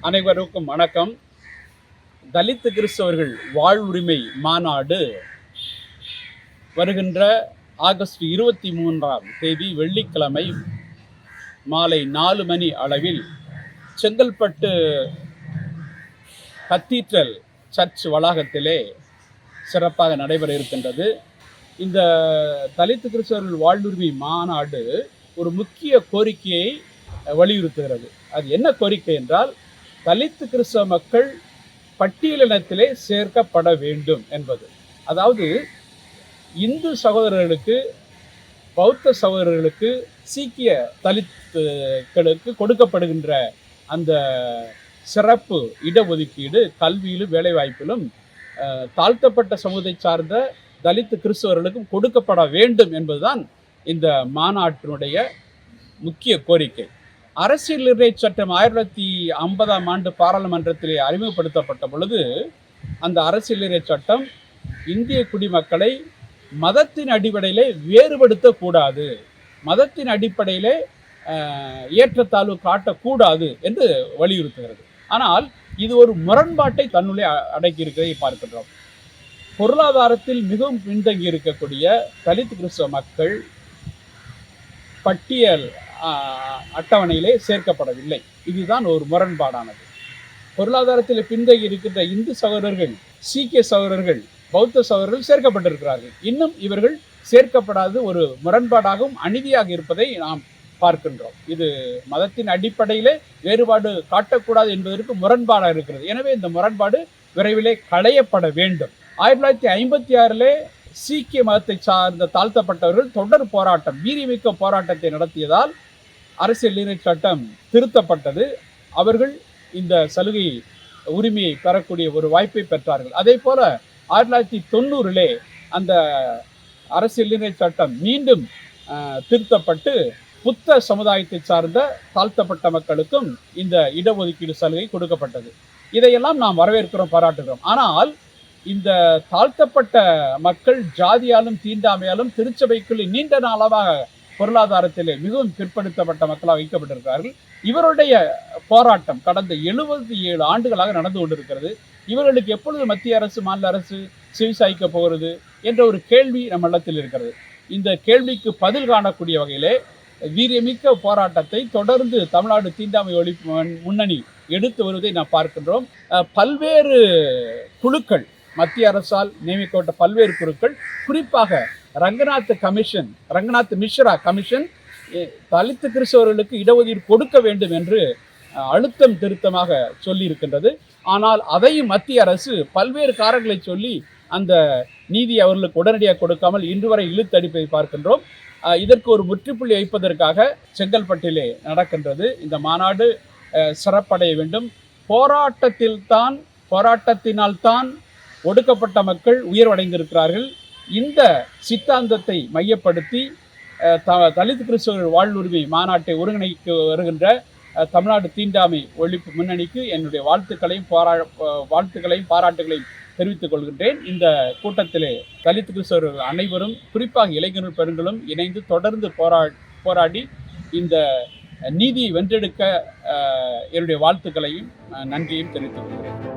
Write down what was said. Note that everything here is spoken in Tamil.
அனைவருக்கும் வணக்கம். தலித் கிறிஸ்தவர்கள் வாழ்வுரிமை மாநாடு வருகின்ற ஆகஸ்ட் 23ஆம் தேதி வெள்ளிக்கிழமை மாலை 4 மணி அளவில் செங்கல்பட்டு கத்தீட்ரல் சர்ச் வளாகத்திலே சிறப்பாக நடைபெற இருக்கின்றது. இந்த தலித் கிறிஸ்தவர்கள் வாழ்வுரிமை மாநாடு ஒரு முக்கிய கோரிக்கையை வலியுறுத்துகிறது. அது என்ன கோரிக்கை என்றால், தலித் கிறிஸ்தவ மக்கள் பட்டியலினத்திலே சேர்க்கப்பட வேண்டும் என்பது. அதாவது இந்து சகோதரர்களுக்கு, பௌத்த சகோதரர்களுக்கு, சீக்கிய தலித்துகளுக்கு கொடுக்கப்படுகின்ற அந்த சிறப்பு இடஒதுக்கீடு கல்வியிலும் வேலைவாய்ப்பிலும் தாழ்த்தப்பட்ட சமூகத்தை சார்ந்த தலித் கிறிஸ்தவர்களுக்கும் கொடுக்கப்பட வேண்டும் என்பதுதான் இந்த மாநாட்டினுடைய முக்கிய கோரிக்கை. அரசியல் நிர்ணய சட்டம் 1950ஆம் ஆண்டு பாராளுமன்றத்திலே அறிமுகப்படுத்தப்பட்ட பொழுது அந்த அரசியல் நிர்ணய சட்டம் இந்திய குடிமக்களை மதத்தின் அடிப்படையிலே வேறுபடுத்தக்கூடாது, மதத்தின் அடிப்படையிலே ஏற்றத்தாழ்வு காட்டக்கூடாது என்று வலியுறுத்துகிறது. ஆனால் இது ஒரு முரண்பாட்டை தன்னுள்ளே அடக்கியிருக்கிறதை பார்க்கின்றோம். பொருளாதாரத்தில் மிகவும் பின்தங்கி இருக்கக்கூடிய தலித் கிறிஸ்தவ மக்கள் பட்டியல் அட்டவணையிலே சேர்க்கப்படவில்லை. இதுதான் ஒரு முரண்பாடானது. பொருளாதாரத்தில் பின்தங்கி இருக்கின்ற இந்து சகோதரர்கள், சீக்கிய சகோதரர்கள், பௌத்த சகோதரர்கள் சேர்க்கப்பட்டிருக்கிறார்கள். இன்னும் இவர்கள் சேர்க்கப்படாது ஒரு முரண்பாடாகவும் அநீதியாக இருப்பதை நாம் பார்க்கின்றோம். இது மதத்தின் அடிப்படையிலே வேறுபாடு காட்டக்கூடாது என்பதற்கு முரண்பாடாக இருக்கிறது. எனவே இந்த முரண்பாடு விரைவிலே களையப்பட வேண்டும். 1956 சீக்கிய மதத்தை சார்ந்த தாழ்த்தப்பட்டவர்கள் தொடர் போராட்டம், வீரியமிக்க போராட்டத்தை நடத்தியதால் அரசியல் நிர்ணய சட்டம் திருத்தப்பட்டது. அவர்கள் இந்த சலுகை உரிமையை பெறக்கூடிய ஒரு வாய்ப்பை பெற்றார்கள். அதே போல 1990 அந்த அரசியல் நிர்ணய சட்டம் மீண்டும் திருத்தப்பட்டு புத்த சமுதாயத்தை சார்ந்த தாழ்த்தப்பட்ட மக்களுக்கும் இந்த இடஒதுக்கீடு சலுகை கொடுக்கப்பட்டது. இதையெல்லாம் நாம் வரவேற்கிறோம், பாராட்டுகிறோம். ஆனால் இந்த தாழ்த்தப்பட்ட மக்கள் ஜாதியாலும் தீண்டாமையாலும் திருச்சபைக்குள் நீண்ட நாளாக பொருளாதாரத்திலே மிகவும் பிற்படுத்தப்பட்ட மக்களாக வைக்கப்பட்டிருக்கிறார்கள். இவருடைய போராட்டம் கடந்த 77 ஆண்டுகளாக நடந்து கொண்டிருக்கிறது. இவர்களுக்கு எப்பொழுது மத்திய அரசு, மாநில அரசு செவிசாய்க்க போகிறது என்ற ஒரு கேள்வி நம்மிடத்தில் இருக்கிறது. இந்த கேள்விக்கு பதில் காணக்கூடிய வகையிலே வீரியமிக்க போராட்டத்தை தொடர்ந்து தமிழ்நாடு தீண்டாமை ஒழிப்பு முன்னணி எடுத்து வருவதை நாம் பார்க்கின்றோம். பல்வேறு குழுக்கள், மத்திய அரசால் நியமிக்கப்பட்ட பல்வேறு குழுக்கள், குறிப்பாக ரங்கநாத் மிஸ்ரா கமிஷன் தலித் கிறிஸ்தவர்களுக்கு இடஒதுக்கீடு கொடுக்க வேண்டும் என்று அழுத்தம் திருத்தமாக சொல்லி இருக்கின்றது. ஆனால் அதையும் மத்திய அரசு பல்வேறு காரணங்களை சொல்லி அந்த நீதி அவர்களுக்கு உடனடியாக கொடுக்காமல் இன்று வரை இழுத்தடிப்பதை பார்க்கின்றோம். இதற்கு ஒரு முற்றுப்புள்ளி வைப்பதற்காக செங்கல்பட்டிலே நடக்கின்றது இந்த மாநாடு. சிறப்படைய வேண்டும். போராட்டத்தினால்தான் ஒடுக்கப்பட்ட மக்கள் உயர்வடைந்திருக்கிறார்கள். இந்த சித்தாந்தத்தை மையப்படுத்தி தலித் கிறிஸ்தவர்கள் வாழ்வுரிமை மாநாட்டை ஒருங்கிணைக்க வருகின்ற தமிழ்நாடு தீண்டாமை ஒழிப்பு முன்னணிக்கு என்னுடைய வாழ்த்துக்களையும் பாராட்டுகளையும் தெரிவித்துக் கொள்கின்றேன். இந்த கூட்டத்திலே தலித் கிறிஸ்தவர்கள் அனைவரும், குறிப்பாக இளைஞர்கள் பெருங்களும் இணைந்து தொடர்ந்து போராடி இந்த நீதியை வென்றெடுக்க என்னுடைய வாழ்த்துக்களையும் நன்றியையும் தெரிவித்துக் கொள்கிறேன்.